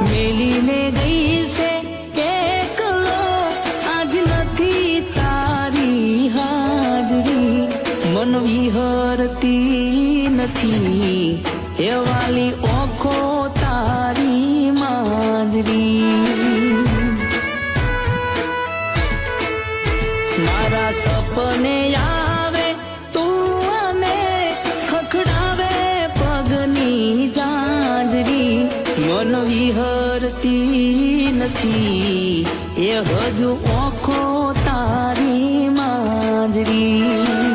મેલીને ગઈ છે એકલો આજ નથી તારી હાજરી મન વિહરતી નથી એ વાલી ઓખો તારી માજરી મારા સપને આવે તું અને ખખડાવે પગની જાંજરી મન વિહરતી નથી એ હજુ ઓખો તારી માજરી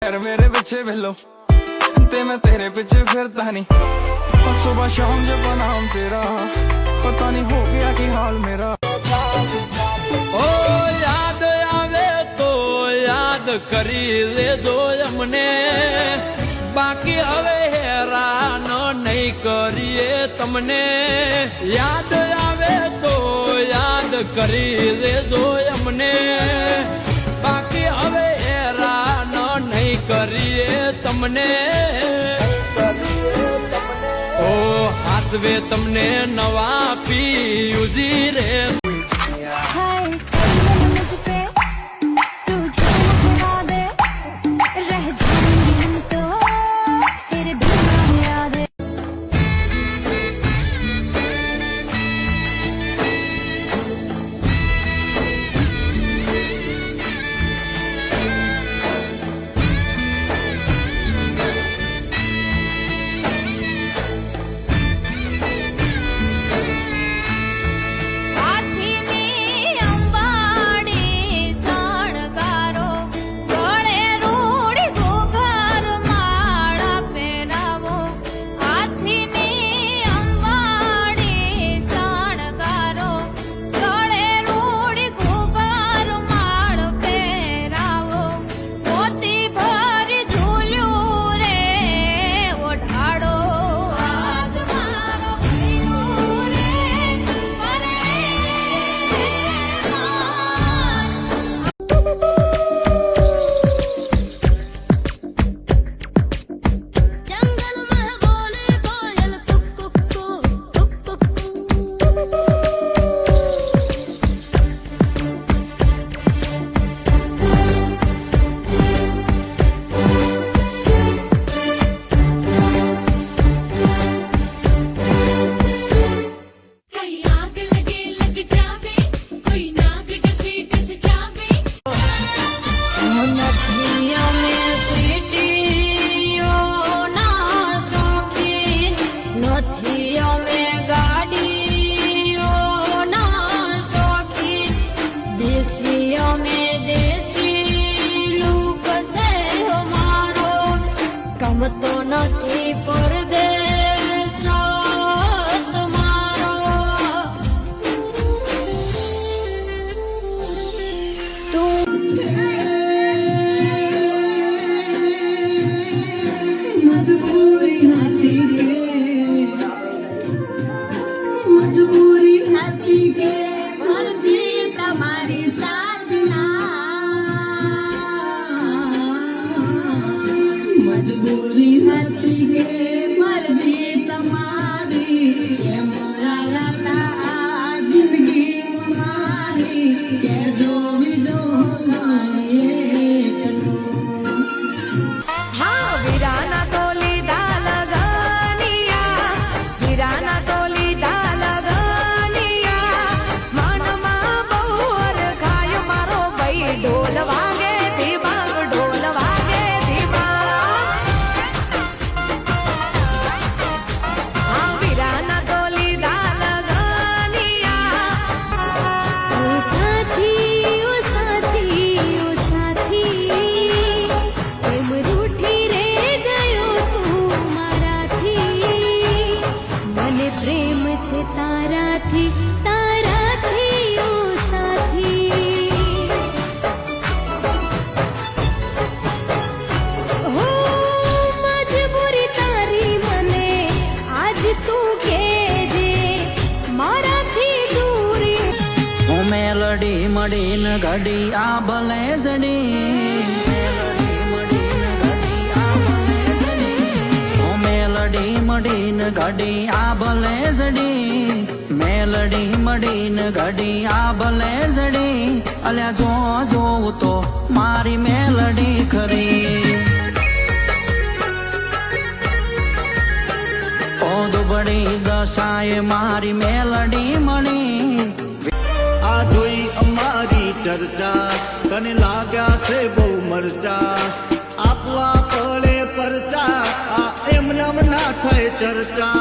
मेरे पीछे भेलो ते मैं तेरे पीछे फिरता नहीं सुबह शाम जब नाम तेरा पता नहीं हो गया कि हाल मेरा ओ याद आवे तो याद करी ले दो हमने बाकी હવે હેરાન નહીં કરીએ તમને યાદ આવે તો યાદ કરી લેજો અમને બાકી હવે હેરાન નહીં કરીએ તમને ઓ હાથવે તમને નવા પીયુજી રે હાથ ઘડી આ ભલે જડી મેલડી મડીને ઘડી આ ભલે જડી મેલડી મડીને ઘડી આ ભલે જડી અલ્યા જો જોવું તો મારી મેલડી ખરી ઓદબડી દશાએ મારી મેલડી મણી આ જોઈ અમારી ચર્ચા તને લાગ્યા છે બહુ મરચા આપવા પડે પરચા આ એમનામ ના થાય ચર્ચા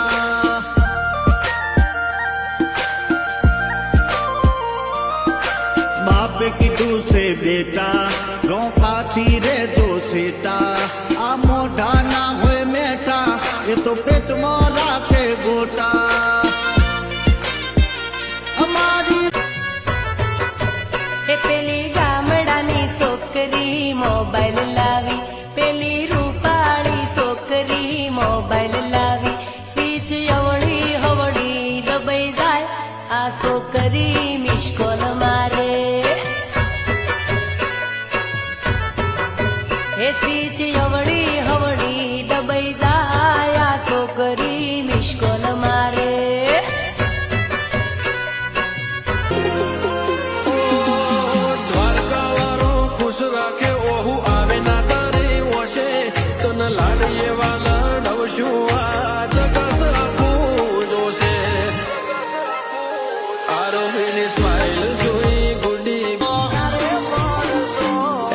બાપે કીધું છે બેટા રોકાથી રેજો સેટા આ મોઢા ના હોય મેઠા એ તો પેટમાં રાખે ગોટા એ પેલી ગામડાની છોકરી મોબાઈલ લાવી પેલી રૂપાળી છોકરી મોબાઈલ લાવી સ્વીચ અવળી હવળી દબાઈ જાય આ છોકરી મિસ્કોલ મારે એ સ્વીચ અવળી હવળી દબાઈ જાય આ છોકરી મિસ્કોલ મારે રાખે ઓહુ આવે ના તારી ઓશે તન લાડીએ વાલા નવશું આ જગત આખું જોશે આરોહીની સ્માઈલ જોઈ ગુડી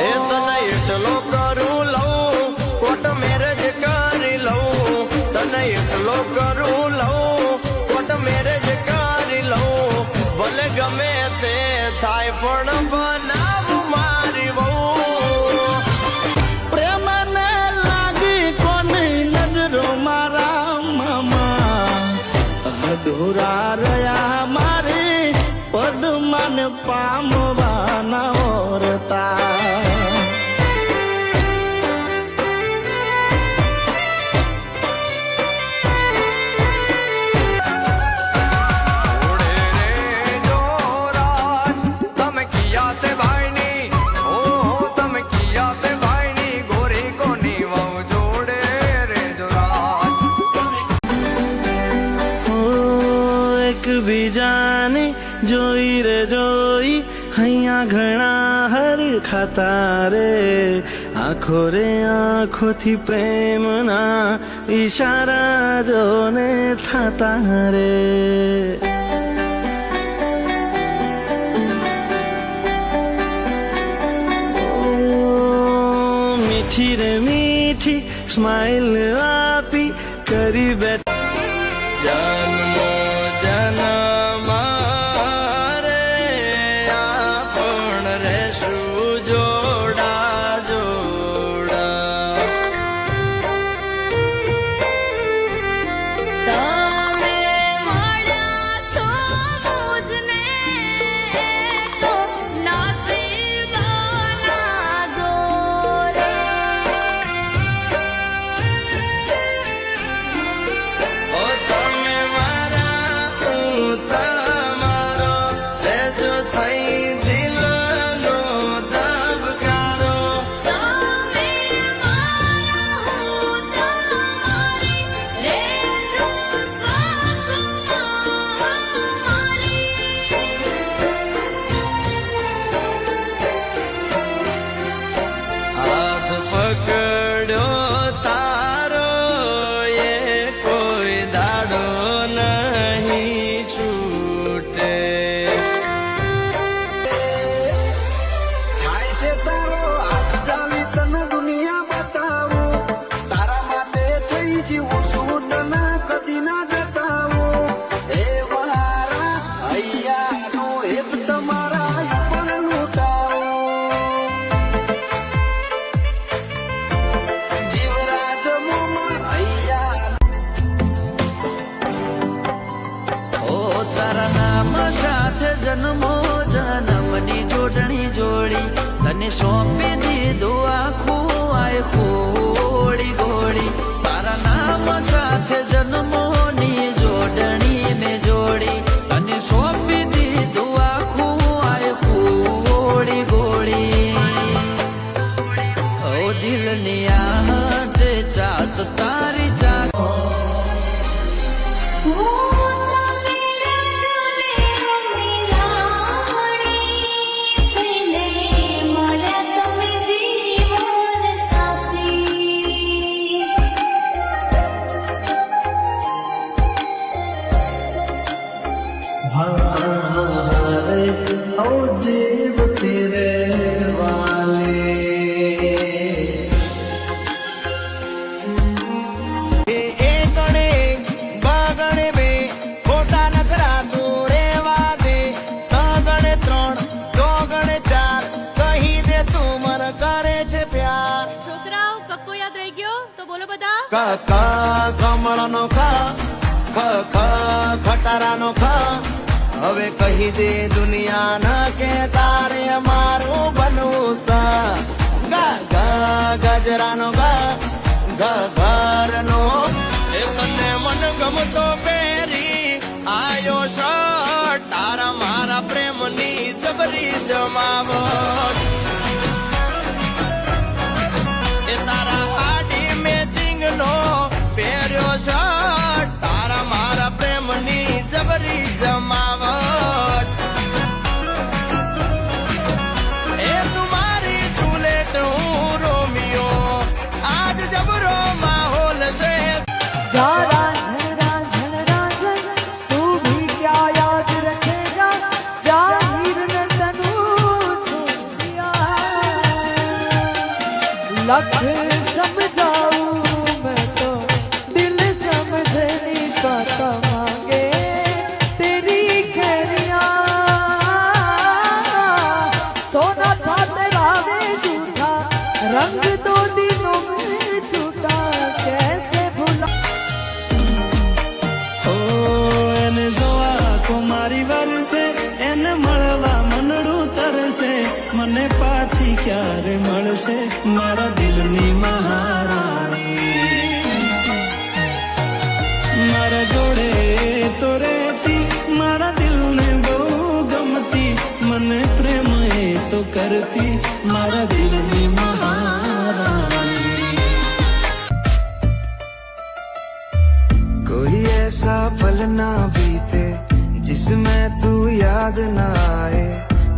એ તને એટલો કરું લઉં કોટ મેરેજ કરી લઉં તને એટલો કરું લઉં કોટ મેરેજ કરી લઉં ભલે ગમે તે થાય પણ બનાવ મારી બહુ અધૂરા રહ્યા મારે પદમાન પામવાના ઓરતા બીજાને જોઈ રે જોઈ અહીંયા ઘણા હર ખાતા રે આંખો રે આંખોથી પ્રેમના ઈશારા જોને થતા રે મીઠી રે મીઠી સ્માઈલ આપી કરી બેઠ જન્મો જન્મારે આપણ રહેશું જોડા જોડા તમે મળ્યા છો મુજને તો નસીબના જોરે ઓ તમે મારા હું તમારો રેજો થઈ દિલનો ધબકારો તમે મારા હું તમારી રેજો શ્વાસમાં મારી હાથ પકડ્યો તારો એ કોઈ દાડો નહીં છૂટે થાય છે તારો હાથ ચાલી તને દુનિયા બતાવું તારા માટે થઈ જીવું છું તને કદી ના જતાવું એ મારા હૈયાનો એક તમારા ઉપર લૂંટાવું જીવરાજ મોમાં હૈયા ઓ તારા નામ સાથે જન્મો જન્મની જોડણી જોડી તને સોંપી દીધું આખું આય ખોડી ગોળી તારા નામ સાથે જન્મોની જોડણી મેં જોડી તને સોંપી દીધું આખું આય ખોડી ક ક કમળનો ખ ખ ખ ખટારાનો ખ હવે કહી દે દુનિયાના કે તારે અમારું બનવું સ ગ ગ ગજરાનો ગ ગ ઘરનો એ તને મન ગમતો પહેરી આયો શર્ટ તારા મારા પ્રેમની જબરી જમાવટ એ તારા હાડી મેચિંગ નો પહેર્યો શર્ટ તારા મારા પ્રેમની જબરી જમાવટ એ તુમારી જુલેટ હું રોમિયો આજ જબરો માહોલ છે जरा झरा झरा झर तू भी क्या याद रखेगा जाहिर न तनु छोड़ दिया लख समझाऊं मैं तो दिल समझ नहीं पाता मांगे तेरी खैरिया सोना था तेरा वे झूठा रंग दो दिनों में छूटा कैसे भूला ઓ એને જોવા કુમારી વરસે એને મળવા મનડું તરસે મને પાછી ક્યારે મળશે મારા દિલની મહારાણી મારા જોડે તો રહેતી મારા દિલને બહુ ગમતી મને પ્રેમ એ તો કરતી મારા દિલની મહારાણી कोई ऐसा पल ना बीते जिसमें तू याद ना आए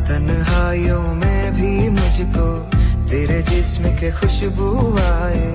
तन्हाइयों में भी मुझको तेरे जिस्म के खुशबू आए